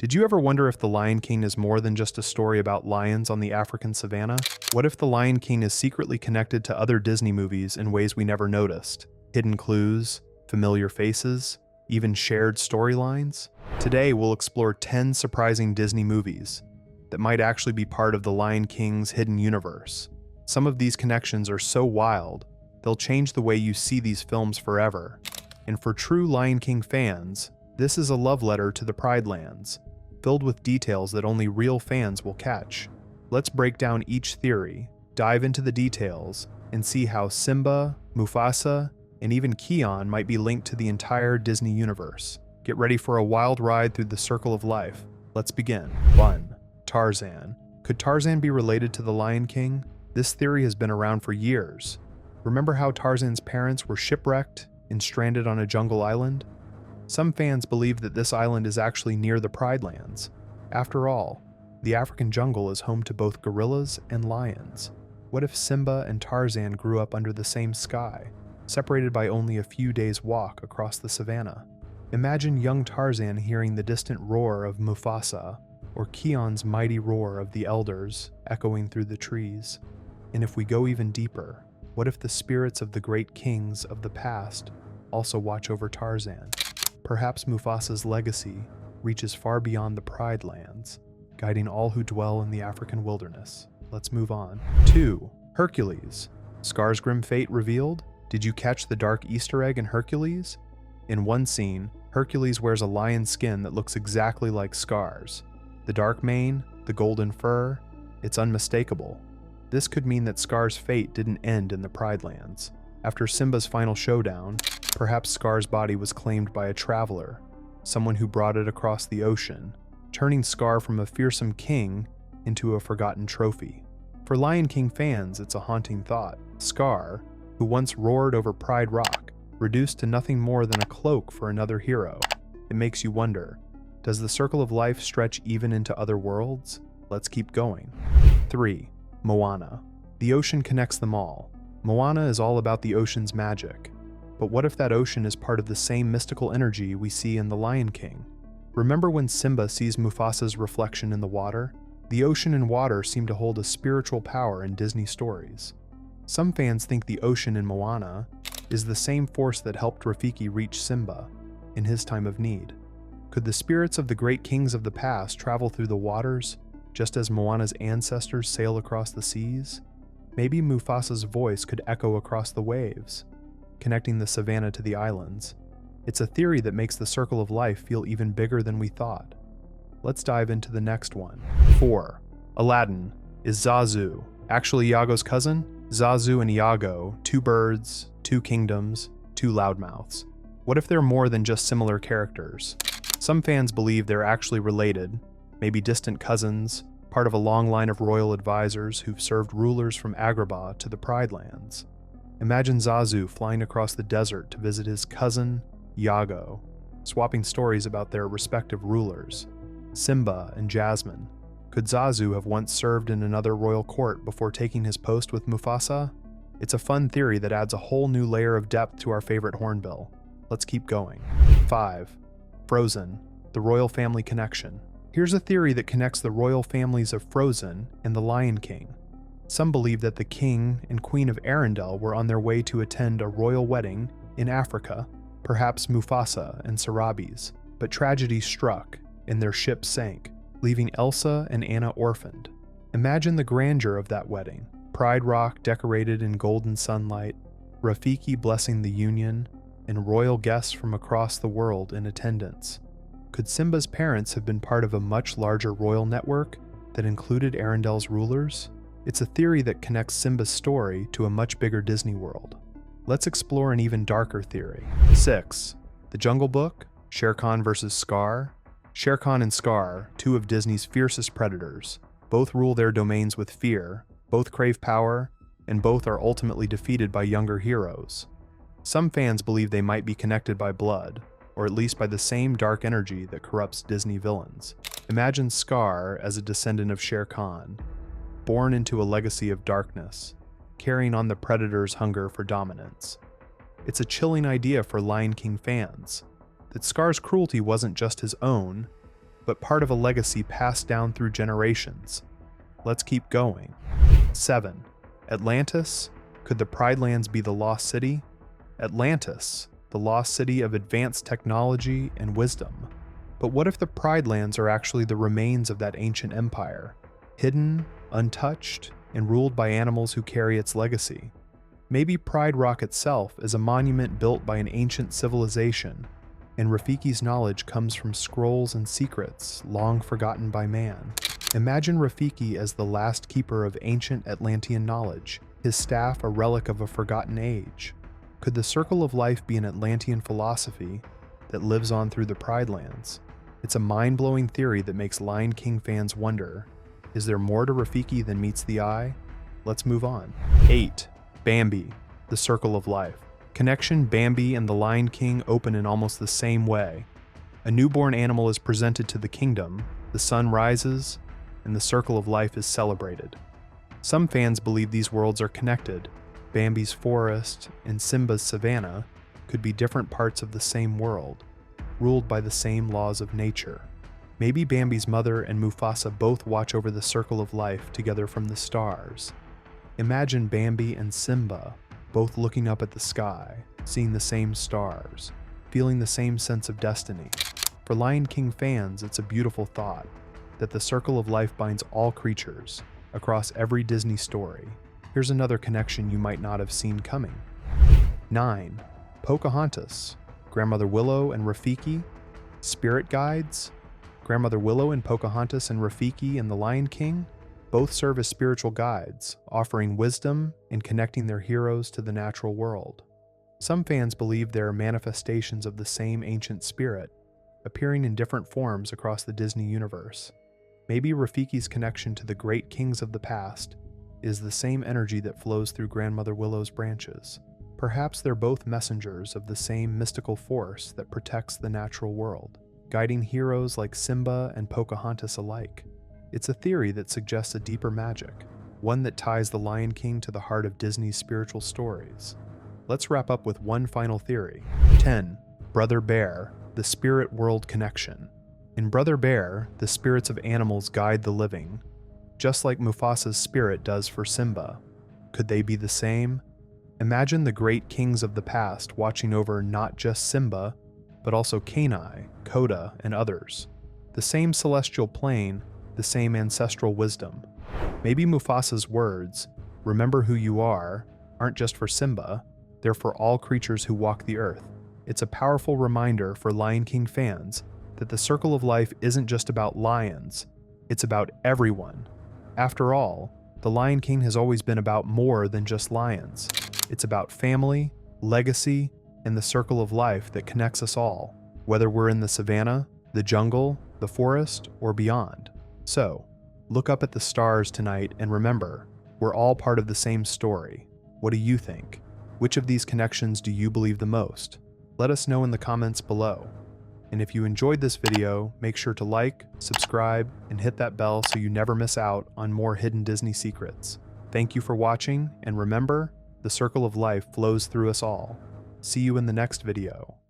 Did you ever wonder if The Lion King is more than just a story about lions on the African savanna? What if The Lion King is secretly connected to other Disney movies in ways we never noticed? Hidden clues, familiar faces, even shared storylines? Today we'll explore 10 surprising Disney movies that might actually be part of The Lion King's hidden universe. Some of these connections are so wild, they'll change the way you see these films forever. And for true Lion King fans, this is a love letter to the Pride Lands, filled with details that only real fans will catch. Let's break down each theory, dive into the details, and see how Simba, Mufasa, and even Kion might be linked to the entire Disney universe. Get ready for a wild ride through the circle of life. Let's begin. 1. Tarzan. Could Tarzan be related to the Lion King? This theory has been around for years. Remember how Tarzan's parents were shipwrecked and stranded on a jungle island? Some fans believe that this island is actually near the Pride Lands. After all, the African jungle is home to both gorillas and lions. What if Simba and Tarzan grew up under the same sky, separated by only a few days' walk across the savannah? Imagine young Tarzan hearing the distant roar of Mufasa, or Kion's mighty roar of the elders echoing through the trees. And if we go even deeper, what if the spirits of the great kings of the past also watch over Tarzan? Perhaps Mufasa's legacy reaches far beyond the Pride Lands, guiding all who dwell in the African wilderness. Let's move on. 2. Hercules. Scar's grim fate revealed? Did you catch the dark Easter egg in Hercules? In one scene, Hercules wears a lion's skin that looks exactly like Scar's. The dark mane, the golden fur, it's unmistakable. This could mean that Scar's fate didn't end in the Pride Lands. After Simba's final showdown, perhaps Scar's body was claimed by a traveler, someone who brought it across the ocean, turning Scar from a fearsome king into a forgotten trophy. For Lion King fans, it's a haunting thought. Scar, who once roared over Pride Rock, reduced to nothing more than a cloak for another hero. It makes you wonder, does the circle of life stretch even into other worlds? Let's keep going. 3. Moana. The ocean connects them all. Moana is all about the ocean's magic. But what if that ocean is part of the same mystical energy we see in The Lion King? Remember when Simba sees Mufasa's reflection in the water? The ocean and water seem to hold a spiritual power in Disney stories. Some fans think the ocean in Moana is the same force that helped Rafiki reach Simba in his time of need. Could the spirits of the great kings of the past travel through the waters, just as Moana's ancestors sail across the seas? Maybe Mufasa's voice could echo across the waves, connecting the savannah to the islands. It's a theory that makes the circle of life feel even bigger than we thought. Let's dive into the next one. 4. Aladdin. Is Zazu actually Iago's cousin? Zazu and Iago, two birds, two kingdoms, two loudmouths. What if they're more than just similar characters? Some fans believe they're actually related, maybe distant cousins, part of a long line of royal advisors who've served rulers from Agrabah to the Pride Lands. Imagine Zazu flying across the desert to visit his cousin, Iago, swapping stories about their respective rulers. Simba and Jasmine. Could Zazu have once served in another royal court before taking his post with Mufasa? It's a fun theory that adds a whole new layer of depth to our favorite hornbill. Let's keep going. 5. Frozen. The royal family connection. Here's a theory that connects the royal families of Frozen and the Lion King. Some believe that the king and queen of Arendelle were on their way to attend a royal wedding in Africa, perhaps Mufasa and Sarabis, but tragedy struck and their ship sank, leaving Elsa and Anna orphaned. Imagine the grandeur of that wedding. Pride Rock decorated in golden sunlight, Rafiki blessing the union, and royal guests from across the world in attendance. Could Simba's parents have been part of a much larger royal network that included Arendelle's rulers? It's a theory that connects Simba's story to a much bigger Disney world. Let's explore an even darker theory. 6. The Jungle Book, Shere Khan versus Scar. Shere Khan and Scar, two of Disney's fiercest predators. Both rule their domains with fear, both crave power, and both are ultimately defeated by younger heroes. Some fans believe they might be connected by blood, or at least by the same dark energy that corrupts Disney villains. Imagine Scar as a descendant of Shere Khan, born into a legacy of darkness, carrying on the predator's hunger for dominance. It's a chilling idea for Lion King fans, that Scar's cruelty wasn't just his own, but part of a legacy passed down through generations. Let's keep going. 7. Atlantis? Could the Pride Lands be the lost city? Atlantis, the lost city of advanced technology and wisdom. But what if the Pride Lands are actually the remains of that ancient empire, hidden, untouched, and ruled by animals who carry its legacy? Maybe Pride Rock itself is a monument built by an ancient civilization, and Rafiki's knowledge comes from scrolls and secrets long forgotten by man. Imagine Rafiki as the last keeper of ancient Atlantean knowledge, his staff a relic of a forgotten age. Could the circle of life be an Atlantean philosophy that lives on through the Pride Lands? It's a mind-blowing theory that makes Lion King fans wonder, is there more to Rafiki than meets the eye? Let's move on. 8. Bambi, the circle of life. Connection Bambi and the Lion King open in almost the same way. A newborn animal is presented to the kingdom, the sun rises, and the circle of life is celebrated. Some fans believe these worlds are connected. Bambi's forest and Simba's savanna could be different parts of the same world, ruled by the same laws of nature. Maybe Bambi's mother and Mufasa both watch over the circle of life together from the stars. Imagine Bambi and Simba both looking up at the sky, seeing the same stars, feeling the same sense of destiny. For Lion King fans, it's a beautiful thought that the circle of life binds all creatures across every Disney story. Here's another connection you might not have seen coming. 9. Pocahontas, Grandmother Willow and Rafiki, spirit guides. Grandmother Willow and Pocahontas and Rafiki and the Lion King both serve as spiritual guides, offering wisdom and connecting their heroes to the natural world. Some fans believe they are manifestations of the same ancient spirit, appearing in different forms across the Disney universe. Maybe Rafiki's connection to the great kings of the past is the same energy that flows through Grandmother Willow's branches. Perhaps they're both messengers of the same mystical force that protects the natural world, guiding heroes like Simba and Pocahontas alike. It's a theory that suggests a deeper magic, one that ties the Lion King to the heart of Disney's spiritual stories. Let's wrap up with one final theory. 10. Brother Bear, the spirit world connection. In Brother Bear, the spirits of animals guide the living, just like Mufasa's spirit does for Simba. Could they be the same? Imagine the great kings of the past watching over not just Simba, but also Kenai, Koda, and others. The same celestial plane, the same ancestral wisdom. Maybe Mufasa's words, "Remember who you are," aren't just for Simba, they're for all creatures who walk the earth. It's a powerful reminder for Lion King fans that the circle of life isn't just about lions, it's about everyone. After all, the Lion King has always been about more than just lions. It's about family, legacy, and the circle of life that connects us all, whether we're in the savannah, the jungle, the forest, or beyond. So, look up at the stars tonight and remember, we're all part of the same story. What do you think? Which of these connections do you believe the most? Let us know in the comments below. And if you enjoyed this video, make sure to like, subscribe, and hit that bell so you never miss out on more hidden Disney secrets. Thank you for watching, and remember, the circle of life flows through us all. See you in the next video.